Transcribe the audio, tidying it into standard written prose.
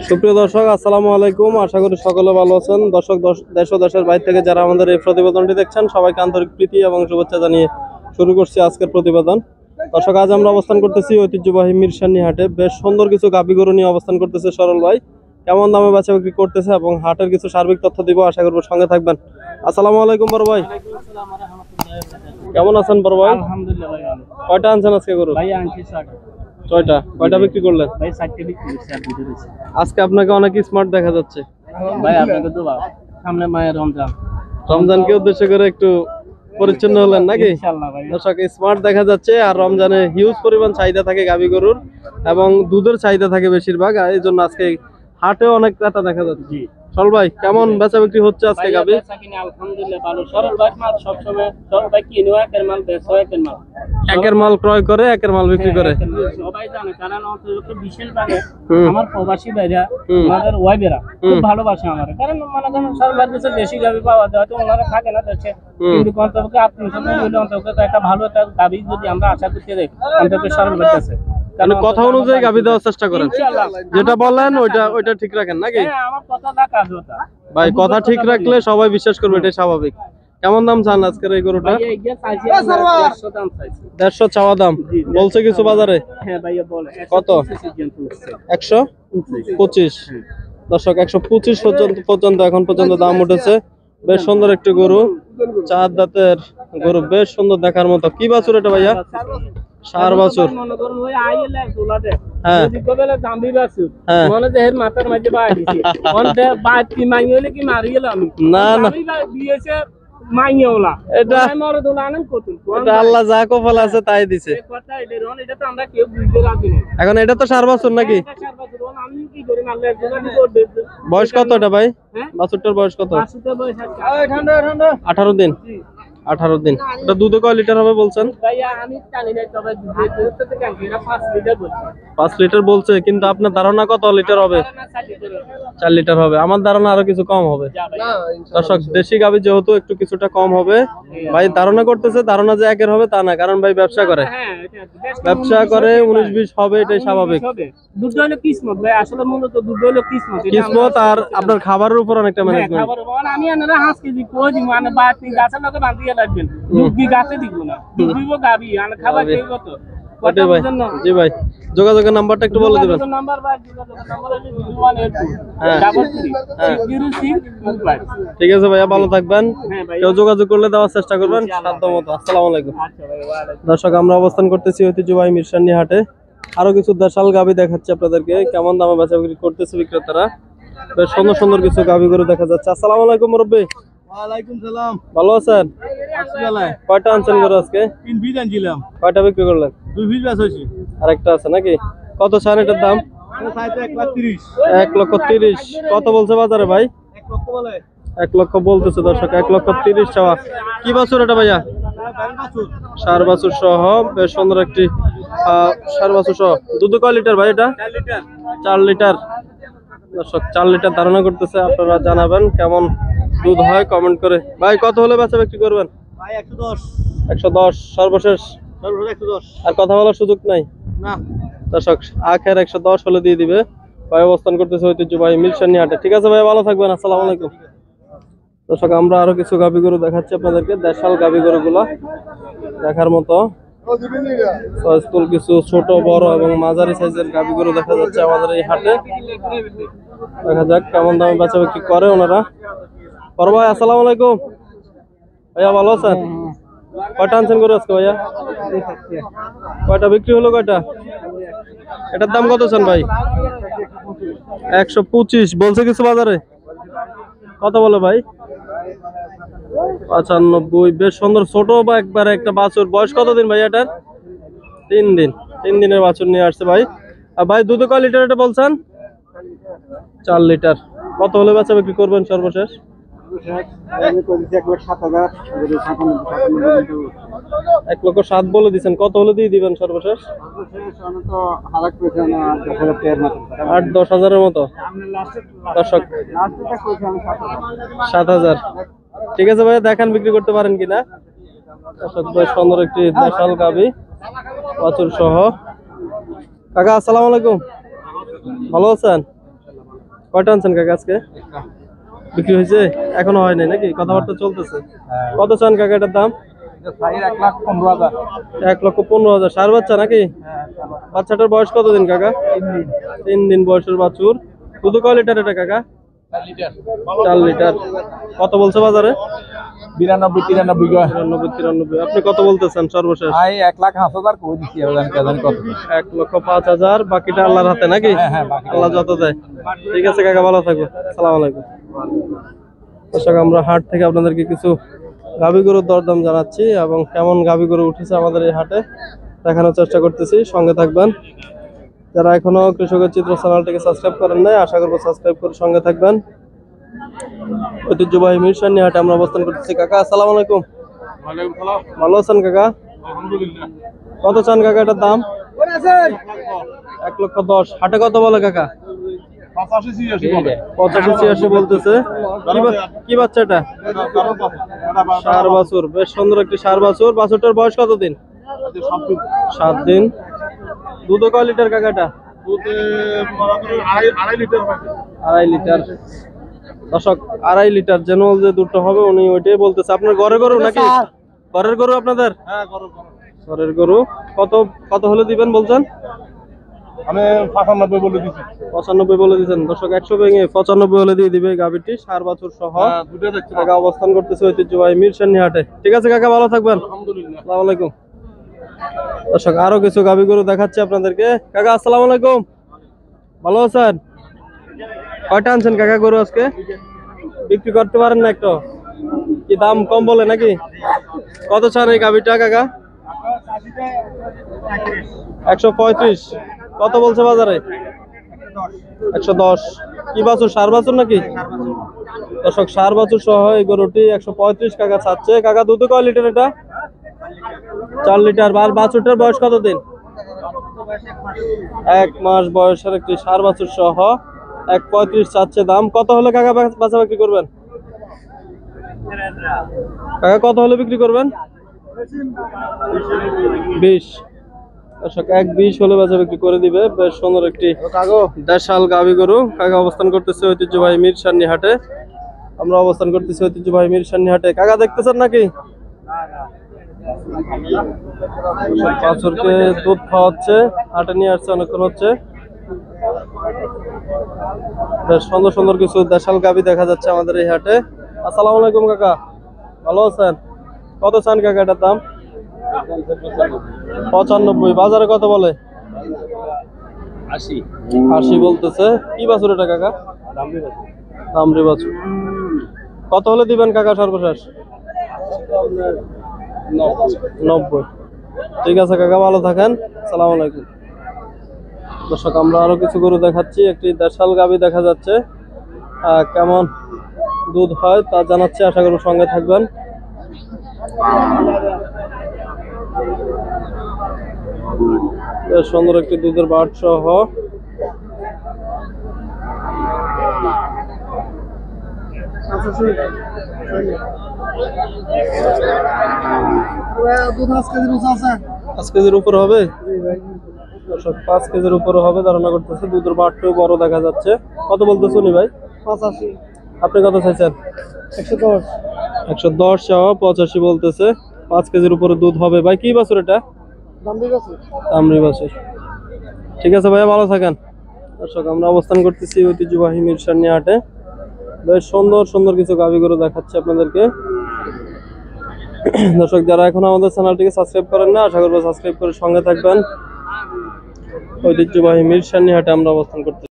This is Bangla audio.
সুপ্রিয় দর্শক, আসসালামু আলাইকুম। আশা করি সকলে ভালো আছেন। দর্শক, দেশ ও দেশের বাইরে থেকে যারা আমাদের এই প্রতিবেদনটি দেখছেন, সবাইকে আন্তরিক প্রীতি এবং শুভেচ্ছা জানিয়ে শুরু করছি আজকের প্রতিবেদন। দর্শক, আজ আমরা অবস্থান করতেছি ঐতিহ্যবাহী মিরসানি হাটে। বেশ সুন্দর কিছু গাভী গরু নিয়ে অবস্থান করতেছে সরল ভাই। কেমন দামে বেচা বিক্রি করতেছে এবং হাটের কিছু সার্বিক তথ্য দিব, আশা করবো সঙ্গে থাকবেন। আসসালামু আলাইকুম বড় ভাই, কেমন আছেন বড় ভাই? আলহামদুলিল্লাহ ভাই ভালো। কয়টা আনছেন আজকে গরু? ভাই আনছি 6টা। ছয়টা। কয়টা বিক্রি করলেন? ভাই 4টে বিক্রি করছি আর 2টো রয়েছে। আজকে আপনাকে অনেক স্মার্ট দেখা যাচ্ছে ভাই আপনাকে তো সামনে মায়ের রমজান, রমজানকে উদ্দেশ্য করে একটু পরিচ্ছন্ন হলেন নাকি? ইনশাআল্লাহ ভাই। দর্শক, স্মার্ট দেখা যাচ্ছে। আর রমজানে হিউজ পরিমাণ চাহিদা থাকে গাভী গরুর এবং দুধের চাহিদা থাকে বেশিরভাগ, আর এই জন্য আজকে হাটেও অনেক ক্রেতা দেখা যাচ্ছে। জি চল ভাই, কেমন বেচা বিক্রি হচ্ছে আজকে গাভী? আলহামদুলিল্লাহ ভালো। সরল ভাই মাল সবসময় সরল ভাই কিনো একের মাল বেচো একের মাল। একের মাল ক্রয় করে একের মাল বিক্রি করে। সবাই জানে, কারণ অন্তত বিশেষ ভাবে আমার প্রবাসী ভাইরা আমাদের ওয়াইবেরা খুব ভালোবাসে আমার, কারণ মনে করেন সরল ভাই দেশে বেশি গাভী পাওয়া যায়, তো ওনারা থাকে না দেশে, কিন্তু অন্তত আপনি সবাই মিলে অন্তত একটা ভালো একটা গাভী যদি আমরা আশা করতে যাই অন্তত সরল ভাই আছে। কথা অনুযায়ী গাভী দেওয়ার চেষ্টা করেন, যেটা বলেন ওইটা ঠিক রাখেন নাকি? হ্যাঁ, আমার কথাটা কাজ হতা ভাই, কথা ঠিক রাখলে সবাই বিশ্বাস করবে, এটাই স্বাভাবিক। কেমন দাম চান আজকের এই গরুটা? 150 চাওয়া দাম বলছে কিছু বাজারে। হ্যাঁ ভাইয়া বলে কত? 125। দর্শক, 125 পর্যন্ত এখন পর্যন্ত দাম উঠেছে। বেশ সুন্দর একটি গরু, 4 দাঁতের গরু, বেশ সুন্দর দেখার মতো। কি বাছুর এটা ভাইয়া? সার বাছুর। হ্যাঁ না না, এটা আল্লাহ যা কপাল আছে তাই দিছে। এখন এটা তো সার বাছুর নাকি? বয়স কত এটা ভাই? বাছুরটার বয়স কত? 18 দিন। 18 দিন। এটা দুধে কয় লিটার হবে বলছেন? 5 লিটার বলছে, কিন্তু আপনার ধারণা কত লিটার হবে? 4 লিটার হবে। আমার ধারণা আরো কিছু কম হবে। দর্শক, দেশি গাভী যেহেতু একটু কিছুটা কম হবে। ভাই ধারণা করতেছে, ধারণা যে একের হবে তা না, কারণ ভাই ব্যবসা করে, 19-20 হবে, এটাই স্বাভাবিক। দুধ হলো কিসমত ভাই, আসলে মূলত দুধ হলো কিসমত। কিসমত আর আপনার খাবারের উপর অনেকটা ম্যানেজমেন্ট। আমি আনারা 5 কেজি কই দিব, মানে বাতি গাছের লগে বাঁধিয়ে রাখবেন, দুধ কি গাছে দিব না, দুধ দিব গাবি আর খাবার দেব তো। ওটাই ভাই। জি ভাই, যোগাযোগের নাম্বারটা একটু বলে দিবেন। নাম্বার ভাই, যোগাযোগের নাম্বার হলো 018360625। ঠিক আছে ভাইয়া, ভালো থাকবেন। কেউ যোগাযোগ করলে দেওয়ার চেষ্টা করবেন সাধ্যমতো। আসসালামু আলাইকুম। দর্শক, আমরা অবস্থান করতেছি ঐতিহ্যবাহী মিরসানি হাটে। আরো কিছু দেশাল গাভী দেখাচ্ছি আপনাদেরকে, কেমন দামে বেচা বিক্রি করতেছে বিক্রেতারা। বেশ সুন্দর সুন্দর কিছু গাভী গরু দেখা যাচ্ছে। আসসালামু আলাইকুম মুরব্বি। ওয়ালাইকুম সালাম। ভালো আছেন? আসসালাম। কয়টা আনছেন গরু আজকে? 3 পিস আনছিলাম। কয়টা বিক্রি করলেন? 2 পিস বেচ হইছে। আরেকটা আছে নাকি? কত চান এটার দাম? এটা চাইতে 1,30,000। 1,30,000। কত বলছে বাজারে ভাই? 1 লক্ষ বলে। 1 লক্ষ বলতেছে দর্শক, 1,30,000 চাওয়া। কি বাছুর এটা ভাইয়া? সার বাছুর সহ, বেশ সুন্দর একটি সার বাছুর সহ। দুধ কয় লিটার ভাই এটা? 4 লিটার। 4 লিটার। দর্শক, 4 লিটার ধারণা করতেছে। আপনারা জানাবেন কেমন দুধ হয় কমেন্ট করে। ভাই, কত হলে বেচা বিক্রি করবেন? ভাই 110। 110 সর্বশেষ। সর্বশেষ 110। আর কথা বলার সুযোগ নাই না। দর্শক, আখের 110 হলে দিয়ে দিবে। ভাই অবস্থান করতেছে ঐতিহ্যবাহী মিরসানি হাটে। ঠিক আছে ভাই, ভালো থাকবেন। আসসালামু আলাইকুম। দর্শক, আমরা আরো কিছু গাভী গরু দেখাচ্ছি আপনাদেরকে, দেশাল গাভী গরুগুলা দেখার মতো। স্কুল কিছু ছোট বড় এবং মাঝারি সাইজের গাভী গরু দেখা যাচ্ছে আমাদের এই হাটে। দেখা যাক কেমন দামে বেচা বিক্রি করে ওনারা। বড় ভাই, আসসালামু আলাইকুম। ভাইয়া ভালো আছেন? কয়টা আনছেন গরু আজকে ভাইয়া? কয়টা বিক্রি হলো? কয়টা? এটার দাম কত চান ভাই? 125 বলছে কিছু বাজারে। কত বলে ভাই? 95। বেশ সুন্দর ছোট বা একবারে একটা বাছুর। বয়স কত দিন ভাই এটার? 3 দিন। 3 দিনের বাছুর নিয়ে আসছে ভাই। আর ভাই, দুধে কয় লিটার এটা বলছেন? 4 লিটার। কত হলে বেচা বিক্রি করবেন সর্বশেষ? 1,07,000 বলে দিচ্ছেন, কত হলে দিয়ে দিবেন সর্বশেষ? 8-10,000-এর মতো। দর্শক, 7,000। ঠিক আছে ভাইয়া, দেখান বিক্রি করতে পারেন কিনা। দর্শক, বেশ সুন্দর একটি দেশাল গাভী বাছুর সহ। কাকা আসসালামু আলাইকুম, ভালো আছেন? কয়টা আনছেন কাকা আজকে? বিক্রি হয়েছে? এখনো হয় নাই নাকি? কথাবার্তা চলতেছে। কত চান কাকা এটার দাম? 1,15,000। সার বাচ্চা নাকি? বাচ্চাটার বয়স কতদিন কাকা? 3 দিন বয়সের বাছুর। দুধ কয় লিটার এটা কাকা? 4 লিটার। কত বলছে বাজারে? 93 আপনি কত বলতেছেন সর্বশেষ? 1,05,000। বাকিটা আল্লাহর হাতে নাকি? আল্লাহ যত দেয়। ঠিক আছে কাকা, ভালো থাকবে। আসসালামু আলাইকুম। দর্শক, আমরা হাট থেকে আপনাদেরকে কিছু গাভী গরুর দরদাম জানাচ্ছি এবং কেমন গাভী গরু উঠেছে আমাদের এই হাটে দেখানোর চেষ্টা করতেছি। সঙ্গে থাকবেন। যারা এখনো কৃষকের চিত্র চ্যানেলটিকে সাবস্ক্রাইব করেন নাই, আশা করবো সাবস্ক্রাইব করে সঙ্গে থাকবেন। ঐতিহ্যবাহী মিরসানি হাটে আমরা অবস্থান করতেছি। কাকা আসসালামু আলাইকুম। ভালো আছেন কাকা? কত চান কাকা এটার দাম? 1,10,000। হাটে কত বলে কাকা? 85-86 বলতেছে। কি বাচ্চা এটা? ষাঁড় বাছুর। বেশ সুন্দর একটি ষাঁড় বাছুর। বাছুরটার বয়স কতদিন? 7 দিন। দুধে কয় লিটার কাকা এটা? 2.5 লিটার। দর্শক, 2.5 লিটার জেনুয়াল যে দুধটা হবে উনি ওইটাই বলতেছে। আপনার ঘরে গরু নাকি? ঘরের গরু আপনাদের? ঘরের গরু। কত কত হলে দিবেন বলছেন? আমি 95 বলে দিছি। 95 বলে দিচ্ছেন। দর্শক, 100 ভেঙে 95 হলে দিয়ে দিবে গাভীটি ষাঁড় বাছুর সহ। কাকা অবস্থান করতেছে ঐতিহ্যবাহী মিরসানি হাটে। ঠিক আছে কাকা, ভালো থাকবেন। আসসালামু আলাইকুম। দর্শক, আরো কিছু গাভী গরু দেখাচ্ছি আপনাদেরকে। কাকা আসসালামু আলাইকুম। ভালো আছেন? কয়টা আনছেন কাকা গরু আজকে? বিক্রি করতে পারেন না একটু? কি দাম কম বলে নাকি? কত চান এই গাভীটা কাকা? 135। কত বলছে বাজারে? 110। কি বাছুর, ষাঁড় বাছুর নাকি? দর্শক, ষাঁড় বাছুর সহ এই গরুটি 135 কাকা চাচ্ছে। কাকা দুধে কয় লিটার এটা? 4 লিটার। আর বাছুরটার বয়স কতদিন? 1 মাস বয়সের একটি ষাঁড় বাছুর সহ 135 চাচ্ছে দাম। কত হলে কাকা বাছা বিক্রি করবেন? কাকা কত হলে বিক্রি করবেন? 20। দর্শক, 1.20 হলে বাছা বিক্রি করে দিবে। বেশ সুন্দর একটি দেশাল গাভী গরু। কাকা অবস্থান করতেছে ঐতিহ্যবাহী মিরসানি হাটে। আমরা অবস্থান করতেছি ঐতিহ্যবাহী মিরসানি হাটে। কাকা দেখতেছেন নাকি? বাছুরকে দুধ খাওয়াচ্ছে, হাটে নিয়ে আসছে অনেকক্ষণ হচ্ছে। বেশ সুন্দর সুন্দর কিছু দেশাল গাভী দেখা যাচ্ছে আমাদের এই হাটে। আসসালামু আলাইকুম কাকা, ভালো আছেন? কত চান কাকা এটার দাম? 95। বাজারে কত বলে? 80 বলতেছে। কি বাছুর এটা কাকা? দামরি বাছুর। কত হলে দিবেন কাকা সর্বশেষ? 90। ঠিক আছে কাকা, ভালো থাকেন। আসসালামু আলাইকুম। দর্শক, আমরা আরো কিছু গরু দেখাচ্ছি। একটি দেশাল গাভী দেখা যাচ্ছে। কেমন দুধ হয় তা জানাচ্ছি, আশা করি সঙ্গে থাকবেন। বেশ সুন্দর একটি দুধের বাট সহ। দুধ 5 কেজির উপরে হবে। 5 কেজির উপরে হবে ধারণা করতেছে। দুধের বাটটাও বড় দেখা যাচ্ছে। কত বলতেছ উনি ভাই? 85। আপনি কত চাইছেন? 110। 110 সহ 85 বলতেছে। 5 কেজির উপরে দুধ হবে। ভাই কি বাছুর এটা? দামরি বাছুর। ঠিক আছে ভাইয়া, ভালো থাকেন। দর্শক, আমরা অবস্থান করতেছি ঐতিহ্যবাহী মিরসানি হাটে। বেশ সুন্দর সুন্দর কিছু গাভী গরু দেখাচ্ছে আপনাদেরকে। দর্শক, যারা এখন আমাদের চ্যানেলটিকে সাবস্ক্রাইব করেন না, আশা করবো সাবস্ক্রাইব করে সঙ্গে থাকবেন। ঐতিহ্যবাহী মিরসানি হাটে আমরা অবস্থান করতেছি।